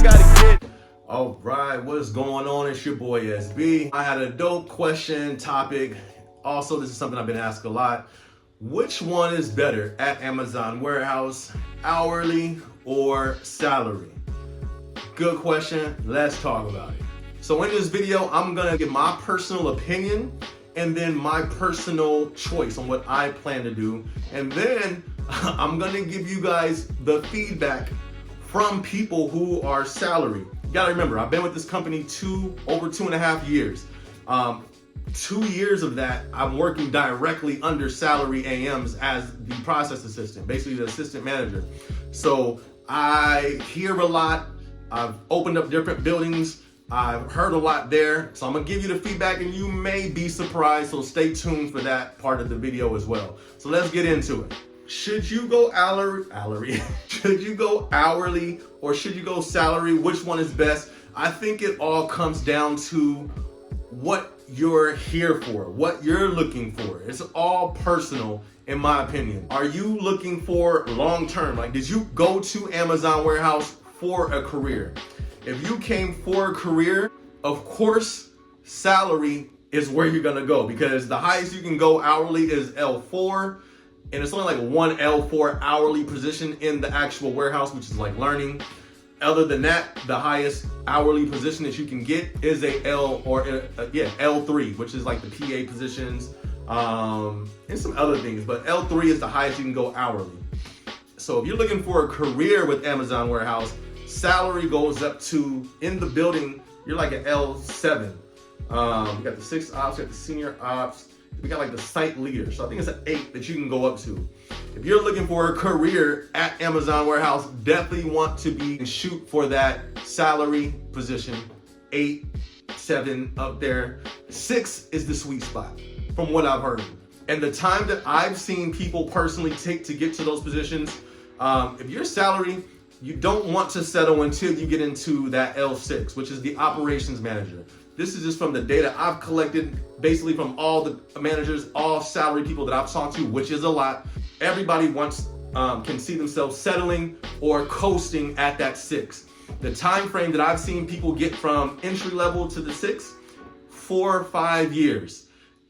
gotta get. All right, what's going on? It's your boy SB. I had a dope question topic. Also, this is something I've been asked a lot. Which one is better at Amazon warehouse, hourly or salary? Good question. Let's talk about it. So in this video, I'm gonna give my personal opinion and then my personal choice on what I plan to do. And then I'm gonna give you guys the feedback from people who are salary. You gotta remember, I've been with this company over 2.5 years. 2 years of that, I'm working directly under salary AMs as the process assistant, basically the assistant manager. So I hear a lot. I've opened up different buildings. I've heard a lot there. So I'm gonna give you the feedback and you may be surprised. So stay tuned for that part of the video as well. So let's get into it. Should you go hourly? Should you go hourly or should you go salary? Which one is best? I think it all comes down to what you're here for, what you're looking for. It's all personal in my opinion. Are you looking for long-term? Like, did you go to Amazon warehouse for a career? If you came for a career, of course, salary is where you're gonna go because the highest you can go hourly is L4. And it's only like one L4 hourly position in the actual warehouse, which is like learning. Other than that, the highest hourly position that you can get is a L3, which is like the PA positions and some other things. But L3 is the highest you can go hourly. So if you're looking for a career with Amazon warehouse, salary goes up to, in the building, you're like an L7. You got the 6 ops, you got the senior ops. We got like the site leader. So I think it's an 8 that you can go up to. If you're looking for a career at Amazon warehouse, definitely want to shoot for that salary position. 8, 7 up there. 6 is the sweet spot from what I've heard. And the time that I've seen people personally take to get to those positions, if your salary, you don't want to settle until you get into that L6, which is the operations manager. This is just from the data I've collected, basically from all the managers, all salary people that I've talked to, which is a lot. Everybody can see themselves settling or coasting at that 6. The time frame that I've seen people get from entry level to the 6, 4 or 5 years.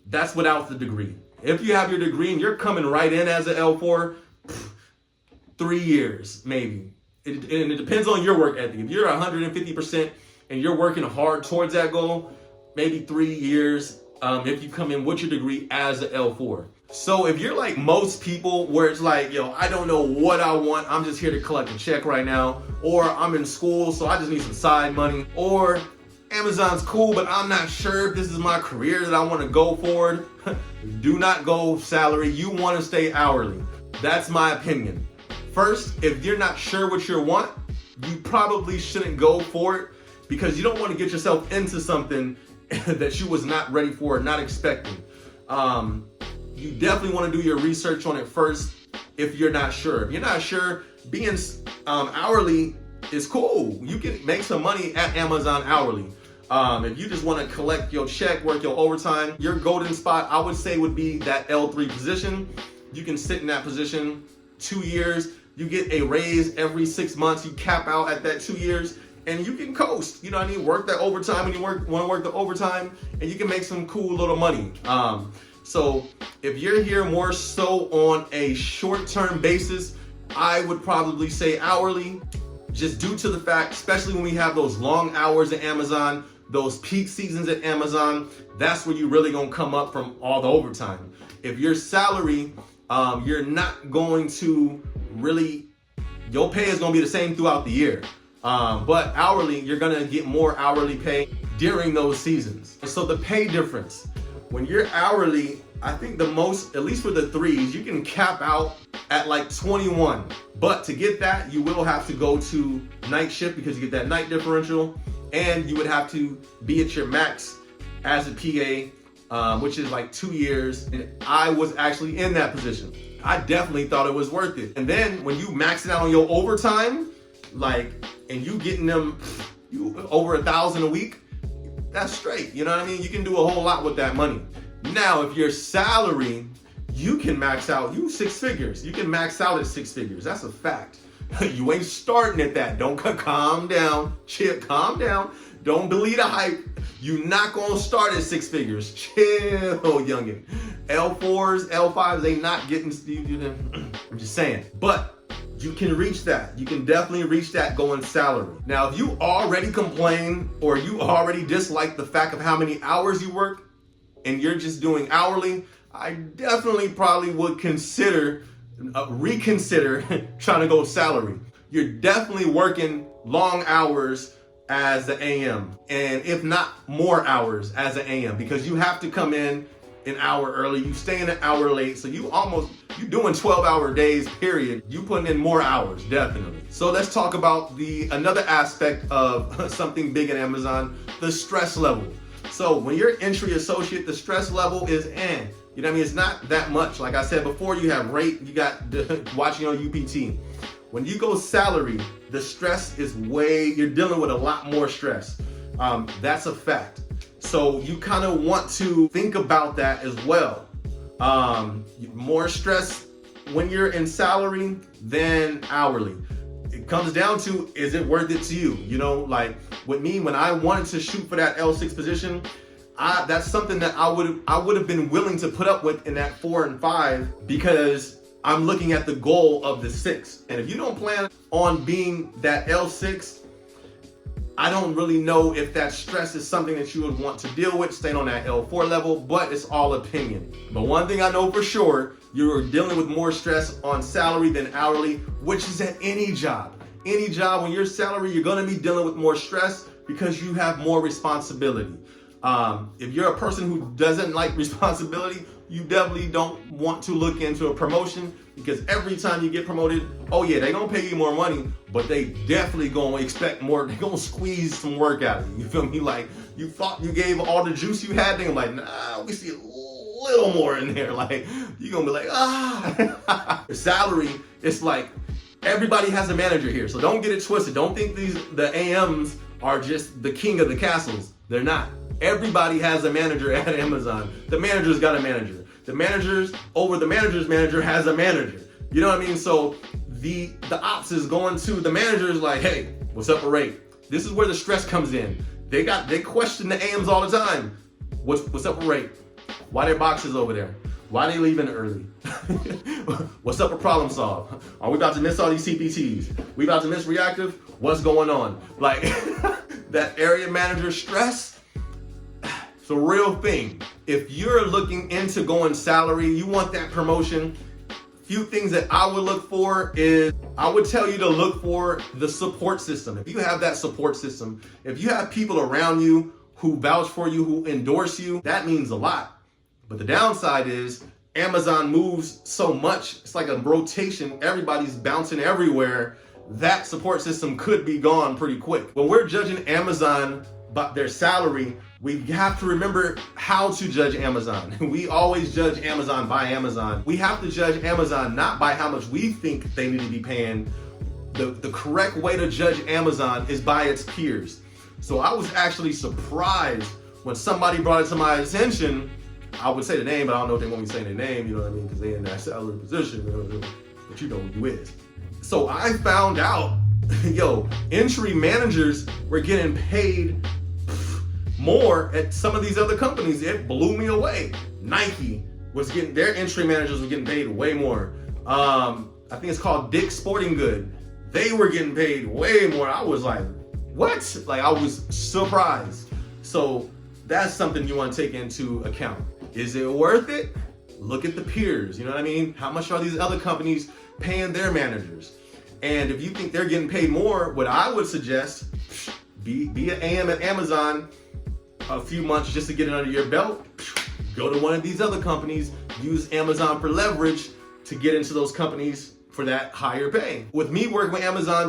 That's without the degree. If you have your degree and you're coming right in as an L4, 3 years maybe. And it depends on your work ethic. If you're 150%, and you're working hard towards that goal, maybe 3 years if you come in with your degree as an L4. So if you're like most people where it's like, yo, I don't know what I want, I'm just here to collect a check right now, or I'm in school, so I just need some side money, or Amazon's cool, but I'm not sure if this is my career that I want to go forward, do not go salary. You want to stay hourly. That's my opinion. First, if you're not sure what you want, you probably shouldn't go for it, because you don't want to get yourself into something that you was not ready for, not expecting. You definitely want to do your research on it first if you're not sure. If you're not sure, being hourly is cool. You can make some money at Amazon hourly. If you just want to collect your check, work your overtime, your golden spot, I would say would be that L3 position. You can sit in that position 2 years. You get a raise every 6 months. You cap out at that 2 years. And you can coast, you know what I mean? Work that overtime when you want to work the overtime, and you can make some cool little money. So if you're here more so on a short-term basis, I would probably say hourly, just due to the fact, especially when we have those long hours at Amazon, those peak seasons at Amazon, that's where you're really gonna come up from all the overtime. If your salary, you're not going to really, your pay is gonna be the same throughout the year. But hourly, you're gonna get more hourly pay during those seasons. So the pay difference, when you're hourly, I think the most, at least for the 3s, you can cap out at like 21. But to get that, you will have to go to night shift because you get that night differential, and you would have to be at your max as a PA, which is like 2 years. And I was actually in that position. I definitely thought it was worth it. And then when you max it out on your overtime, and you getting them over 1,000 a week, that's straight. You know what I mean? You can do a whole lot with that money. Now, if your salary, you can max out, 6 figures. You can max out at 6 figures. That's a fact. You ain't starting at that. Don't calm down. Chip, calm down. Don't believe the hype. You're not gonna start at 6 figures. Chill, youngin. L4s, L5s, they not getting. I'm just saying. But you can reach that. You can definitely reach that going salary. Now, if you already complain or you already dislike the fact of how many hours you work and you're just doing hourly, I definitely probably would reconsider trying to go salary. You're definitely working long hours as the AM, and if not more hours as an AM, because you have to come in an hour early, you stay in an hour late, so you doing 12-hour days, period. You putting in more hours, definitely. So let's talk about another aspect of something big at Amazon, the stress level. So when you're entry associate, the stress level is you know what I mean? It's not that much. Like I said before, you have rate, you got watching on UPT. When you go salary, the stress is you're dealing with a lot more stress. That's a fact. So you kind of want to think about that as well. More stress when you're in salary than hourly. It comes down to, is it worth it to you? You know, like with me, when I wanted to shoot for that L6 position, that's something that I would have been willing to put up with in that 4 and 5, because I'm looking at the goal of the 6. And if you don't plan on being that L6, I don't really know if that stress is something that you would want to deal with, staying on that L4 level, but it's all opinion. But one thing I know for sure, you're dealing with more stress on salary than hourly, which is at any job. Any job, when you're salary, you're gonna be dealing with more stress because you have more responsibility. If you're a person who doesn't like responsibility, you definitely don't want to look into a promotion, because every time you get promoted, oh yeah, they're gonna pay you more money, but they definitely gonna expect more. They're gonna squeeze some work out of you. You feel me? Like, you thought you gave all the juice you had, they're like, nah, we see a little more in there. Like, you're gonna be like, Salary, it's like, everybody has a manager here, so don't get it twisted. Don't think the AMs are just the king of the castles. They're not. Everybody has a manager at Amazon. The manager's got a manager. The manager's manager has a manager. You know what I mean? So the ops is going to the manager's like, hey, what's up with rate? This is where the stress comes in. They question the AMs all the time. What's up with rate? Why their boxes over there? Why they leaving early? What's up with problem solve? Are we about to miss all these CPTs? We about to miss reactive? What's going on? Like, that area manager stress, it's a real thing. If you're looking into going salary, you want that promotion, few things that I would look for is, I would tell you to look for the support system. If you have that support system, if you have people around you who vouch for you, who endorse you, that means a lot. But the downside is Amazon moves so much. It's like a rotation. Everybody's bouncing everywhere. That support system could be gone pretty quick. When we're judging Amazon by their salary, we have to remember how to judge Amazon. We always judge Amazon by Amazon. We have to judge Amazon not by how much we think they need to be paying. The correct way to judge Amazon is by its peers. So I was actually surprised when somebody brought it to my attention. I would say the name, but I don't know if they want me saying their name, you know what I mean? Because they're in that salary position, but you know who you is. So I found out, entry managers were getting paid more at some of these other companies. It blew me away. Nike was getting, their entry managers were getting paid way more. I think it's called Dick's Sporting Good. They were getting paid way more. I was like, what? Like, I was surprised. So that's something you want to take into account. Is it worth it? Look at the peers, you know what I mean? How much are these other companies paying their managers? And if you think they're getting paid more, what I would suggest, be an AM at Amazon a few months just to get it under your belt. Go to one of these other companies, use Amazon for leverage to get into those companies for that higher pay. With me working with Amazon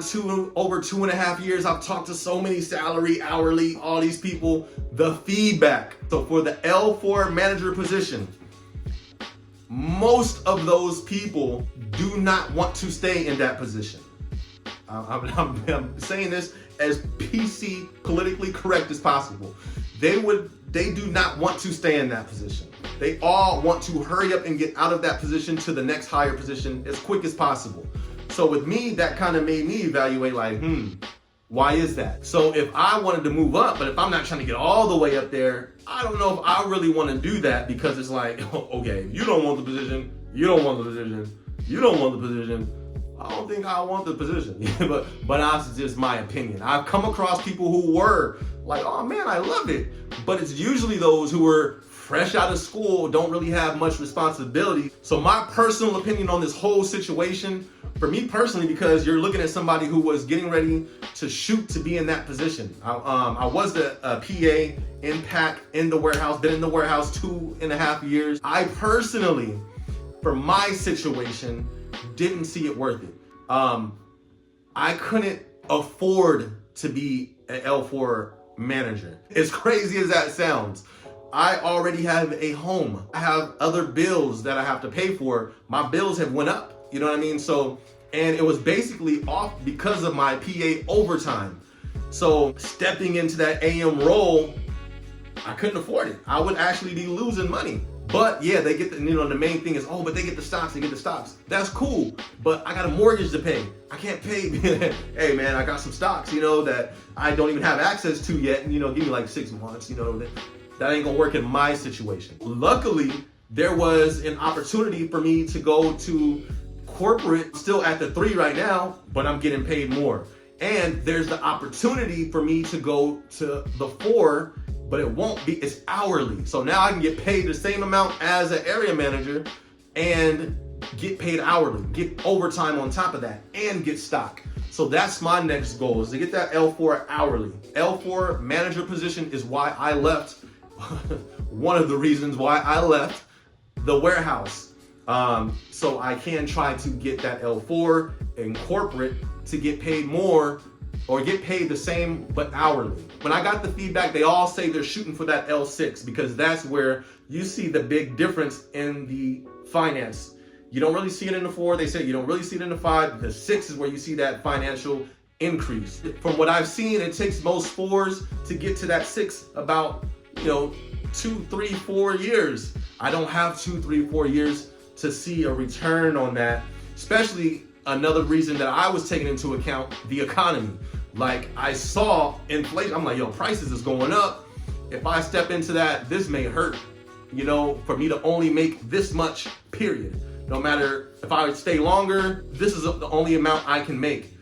over 2.5 years, I've talked to so many salary, hourly, all these people, the feedback. So for the L4 manager position, most of those people do not want to stay in that position. I'm saying this as PC, politically correct as possible. They do not want to stay in that position. They all want to hurry up and get out of that position to the next higher position as quick as possible. So with me, that kind of made me evaluate like, why is that? So if I wanted to move up, but if I'm not trying to get all the way up there, I don't know if I really want to do that, because it's like, okay, you don't want the position, you don't want the position, you don't want the position. I don't think I want the position. but that's just my opinion. I've come across people who were like, oh man, I love it. But it's usually those who were fresh out of school, don't really have much responsibility. So my personal opinion on this whole situation, for me personally, because you're looking at somebody who was getting ready to shoot to be in that position. I was the PA in pack in the warehouse, been in the warehouse 2.5 years. I personally, for my situation, didn't see it worth it. I couldn't afford to be an L4 manager. As crazy as that sounds, I already have a home. I have other bills that I have to pay for. My bills have went up, you know what I mean? So, and it was basically off because of my PA overtime. So stepping into that AM role, I couldn't afford it. I would actually be losing money. But yeah, they get the, the main thing is, but they get the stocks, That's cool, but I got a mortgage to pay. I can't pay. Hey man, I got some stocks, that I don't even have access to yet. Give me like 6 months, that ain't gonna work in my situation. Luckily, there was an opportunity for me to go to corporate, still at the 3 right now, but I'm getting paid more. And there's the opportunity for me to go to the 4, but it won't be, it's hourly. So now I can get paid the same amount as an area manager and get paid hourly, get overtime on top of that, and get stock. So that's my next goal, is to get that L4 hourly. L4 manager position is why I left, one of the reasons why I left the warehouse. So I can try to get that L4 in corporate to get paid more, or get paid the same but hourly. When I got the feedback, they all say they're shooting for that L6, because that's where you see the big difference in the finance. You don't really see it in the 4. They say you don't really see it in the 5. The 6 is where you see that financial increase. From what I've seen, it takes most 4s to get to that 6 about 2, 3, 4 years. I don't have 2, 3, 4 years to see a return on that, especially another reason that I was taking into account, the economy. Like, I saw inflation. I'm like, prices is going up. If I step into that, this may hurt, for me to only make this much, period. No matter if I would stay longer, this is the only amount I can make.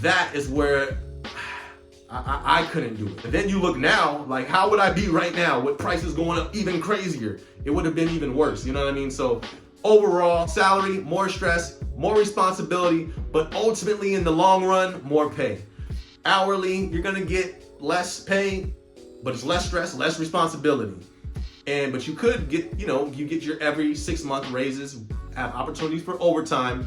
That is where I couldn't do it. And then you look now, like, how would I be right now with prices going up even crazier? It would have been even worse, you know what I mean? So overall, salary, more stress, more responsibility, but ultimately in the long run, more pay. Hourly, you're gonna get less pay, but it's less stress, less responsibility. But you could get, you get your every 6-month raises, have opportunities for overtime,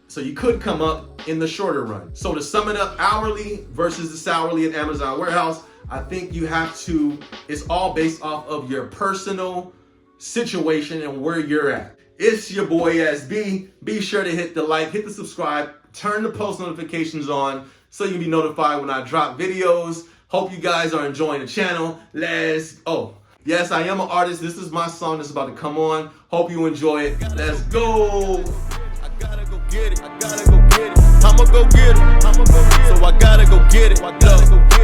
so you could come up in the shorter run. So to sum it up, hourly versus the salary at Amazon warehouse, I think you have to, it's all based off of your personal situation and where you're at. It's your boy SB. Be sure to hit the like, hit the subscribe, turn the post notifications on so you can be notified when I drop videos. Hope you guys are enjoying the channel. Yes, I am an artist. This is my song that's about to come on. Hope you enjoy it. Let's go. I gotta go get it. I'ma go get it. So I gotta go get it.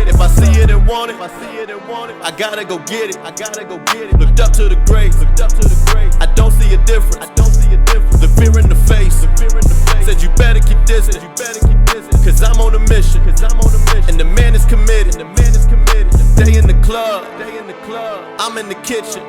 If I see it and want it, I gotta go get it. Looked up to the grave. I don't see a difference. The fear in the face. Said you better keep this. Cause I'm on a mission. And the man is committed. Day in the club. I'm in the kitchen.